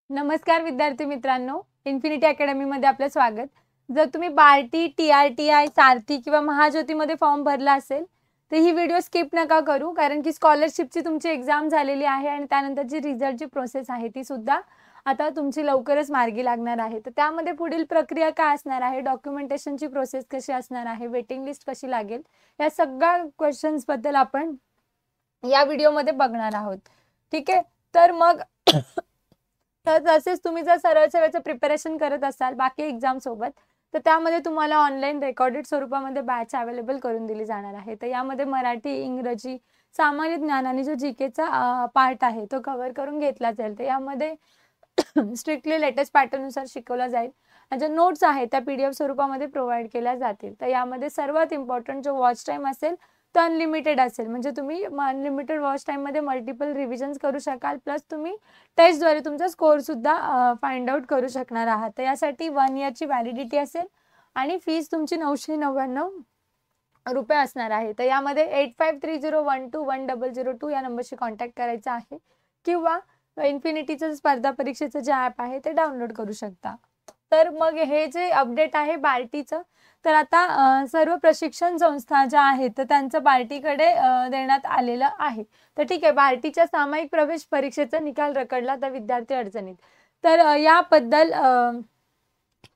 नमस्कार विद्यार्थी मित्रांनो, इन्फिनिटी अकॅडमीमध्ये आपलं स्वागत. जर तुम्ही बार्टी, TRTI, सारथी किंवा महाज्योतीमध्ये फॉर्म भरला असेल तर ही व्हिडिओ स्किप नका करू, कारण की स्कॉलरशिपची तुमची एक्झाम झालेली आहे आणि त्यानंतरची रिझल्टची प्रोसेस आहे ती सुद्धा आता तुमची लवकरच मार्गी लागणार आहे. तर त्यामध्ये पुढील प्रक्रिया काय असणार आहे, डॉक्युमेंटेशनची प्रोसेस कशी असणार आहे, वेटिंग लिस्ट कशी लागेल, या सगळ्या क्वेश्चन्सबद्दल आपण या व्हिडिओमध्ये बघणार आहोत. ठीक आहे. तर मग तर तसेच तुम्ही जर सरळ सेवेचं प्रिपरेशन करत असाल बाकी एक्झाम सोबत, तर त्यामध्ये तुम्हाला ऑनलाईन रेकॉर्डेड स्वरूपामध्ये बॅच अवेलेबल करून दिली जाणार आहे. तर यामध्ये मराठी, इंग्रजी, सामान्य ज्ञान आणि जो जीकेचा पार्ट आहे तो कव्हर करून घेतला जाईल. तर यामध्ये स्ट्रिक्टली लेटेस्ट पॅटर्ननुसार शिकवला जाईल. आणि ज्या नोट्स आहेत त्या PDF स्वरूपामध्ये प्रोव्हाइड केल्या जातील. तर यामध्ये सर्वात इम्पॉर्टंट जो वॉच टाइम असेल तो अनलिमिटेड असेल, म्हणजे तुम्ही अनलिमिटेड वॉच टाइममध्ये मल्टिपल रिव्हिजन्स करू शकाल, प्लस तुम्ही टेस्टद्वारे तुमचा स्कोर सुद्धा फाइंड आउट करू शकणार आहात. तर यासाठी 1 इयरची व्हॅलिडिटी असेल आणि फीस तुमची 999 रुपये असणार आहे. तर यामध्ये 8530121002 या नंबरशी कॉन्टॅक्ट करायचा आहे किंवा इन्फिनिटीचं स्पर्धा परीक्षेचं जे ॲप आहे ते डाउनलोड करू शकता. तर मग हे जे अपडेट आहे बार्टीचं, तर आता सर्व प्रशिक्षण संस्था ज्या आहेत तर त्यांचं बार्टीकडे देण्यात आलेलं आहे. तर ठीक आहे, बार्टीच्या सामायिक प्रवेश परीक्षेचा निकाल रखडला तर विद्यार्थी अडचणीत. तर याबद्दल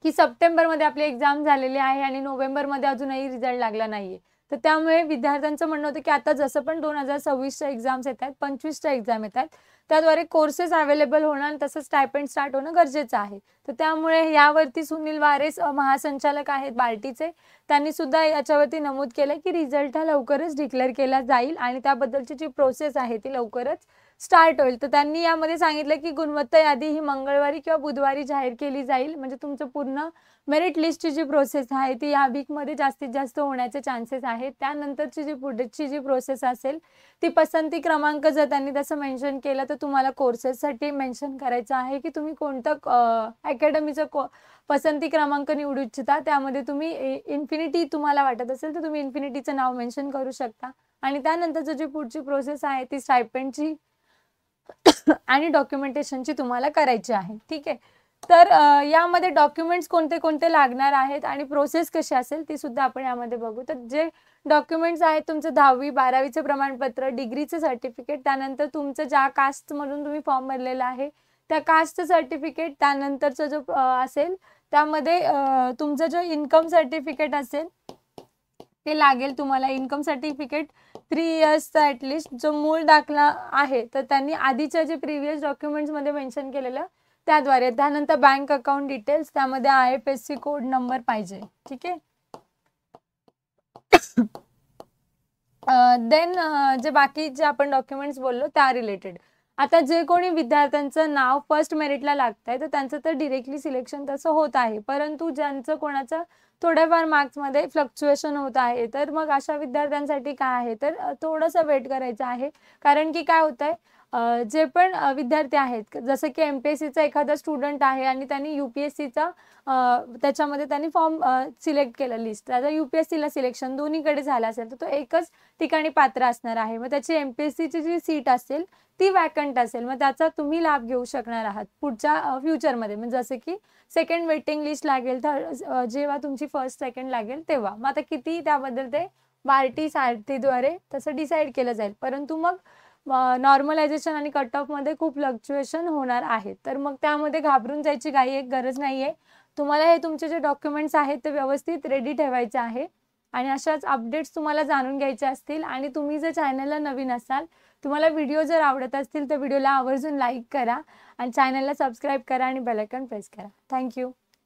की सप्टेंबरमध्ये आपली एक्झाम झालेली आहे आणि नोव्हेंबरमध्ये अजूनही रिझल्ट लागला नाहीये. तर त्यामुळे विद्यार्थ्यांचं म्हणणं होतं की आता जसं पण 2026च्या एक्झाम्स येत आहेत, 25च्या एक्झाम येत आहेत, त्याद्वारे कोर्सेस अवेलेबल होणं आणि तसंच स्टायपेंड स्टार्ट होणं गरजेचं आहे. तर त्यामुळे यावरती सुनील वारेस महासंचालक आहेत बार्टीचे, त्यांनी सुद्धा याच्यावरती नमूद केलं की रिझल्ट हा लवकरच डिक्लेअर केला जाईल आणि त्याबद्दलची जी प्रोसेस आहे ती लवकरच स्टार्ट होईल. तर त्यांनी यामध्ये सांगितलं की गुणवत्ता यादी ही मंगळवारी किंवा बुधवारी जाहीर केली जाईल, म्हणजे तुमचं पूर्ण मेरिट लिस्टची जी प्रोसेस आहे ती या वीकमध्ये जास्तीत जास्त होण्याचे चान्सेस आहेत. त्यानंतरची जी पुढची जी प्रोसेस असेल ती पसंती क्रमांक, जर त्यांनी तसं मेन्शन केलं तर तुम्हाला कोर्सेससाठी मेन्शन करायचं आहे की तुम्ही कोणतं अकॅडमीचं पसंती क्रमांक निवडू इच्छिता. त्यामध्ये तुम्ही इन्फिनिटी तुम्हाला वाटत असेल तर तुम्ही इन्फिनिटीचं नाव मेन्शन करू शकता. आणि त्यानंतरची जी पुढची प्रोसेस आहे ती स्टायपेंडची आणि डॉक्युमेंटेशनची तुम्हाला करायची आहे. ठीक आहे. तर यामध्ये डॉक्युमेंट्स कोणते कोणते लागणार आहेत आणि प्रोसेस कशी असेल ती सुद्धा आपण यामध्ये बघू. तर जे डॉक्युमेंट्स आहेत, तुमचं 10वी 12वीचं प्रमाणपत्र, डिग्रीचं सर्टिफिकेट, त्यानंतर तुमचं ज्या कास्टमधून तुम्ही फॉर्म भरलेला आहे त्या कास्टचं सर्टिफिकेट, त्यानंतरचं जो असेल त्यामध्ये तुमचं जो इन्कम सर्टिफिकेट असेल ते लागेल तुम्हाला. इन्कम सर्टिफिकेट 3 इयर्सचा ॲटलिस्ट जो मूळ दाखला आहे तर त्यांनी आधीच्या जे प्रिव्हियस डॉक्युमेंट्समध्ये मेन्शन केलेलं त्याद्वारे. त्यानंतर बँक अकाउंट डिटेल्स, त्यामध्ये IFSC कोड नंबर पाहिजे. ठीक आहे. देन जे बाकी जे आपण डॉक्युमेंट्स बोललो त्या रिलेटेड. आता जे कोणी विद्यार्थ्यांचं नाव फर्स्ट मेरिटला लागत आहे तर त्यांचं तर डिरेक्टली सिलेक्शन तसं होत आहे, परंतु ज्यांचं कोणाचं थोड्याफार मार्क्समध्ये फ्लक्च्युएशन होत आहे तर मग अशा विद्यार्थ्यांसाठी काय आहे तर थोडंसं वेट करायचं आहे. कारण की काय होत आहे, जे पण विद्यार्थी आहेत, जसं की MPSCचा एखादा स्टुडंट आहे आणि त्यांनी UPSCचा त्याच्यामध्ये त्यांनी फॉर्म सिलेक्ट केलं लिस्ट, आता UPSCला सिलेक्शन दोन्हीकडे झालं असेल तर तो एकच ठिकाणी पात्र असणार आहे. मग त्याची MPSCची जी सीट असेल ती वॅकंट असेल, मग त्याचा तुम्ही लाभ घेऊ शकणार आहात पुढच्या फ्युचरमध्ये. म्हणजे जसं की सेकंड वेटिंग लिस्ट लागेल, थर्ड जेव्हा तुमची फर्स्ट सेकंड लागेल तेव्हा. मग आता किती त्याबद्दल ते बार्टी सारथीद्वारे तसं डिसाईड केलं जाईल, परंतु मग नॉर्मलायझेशन आणि कट ऑफमध्ये खूप फ्लक्च्युएशन होणार आहे. तर मग त्यामध्ये घाबरून जायची काही एक गरज नाही आहे. तुम्हाला हे तुमचे जे डॉक्युमेंट्स आहेत ते व्यवस्थित रेडी ठेवायचे आहे आणि अशाच अपडेट्स तुम्हाला जाणून घ्यायचे असतील आणि तुम्ही जर चॅनलला नवीन असाल, तुम्हाला व्हिडिओ जर आवडत असतील तर व्हिडिओला आवर्जून लाईक करा आणि चॅनलला सबस्क्राईब करा आणि बेल आयकॉन प्रेस करा. थँक्यू.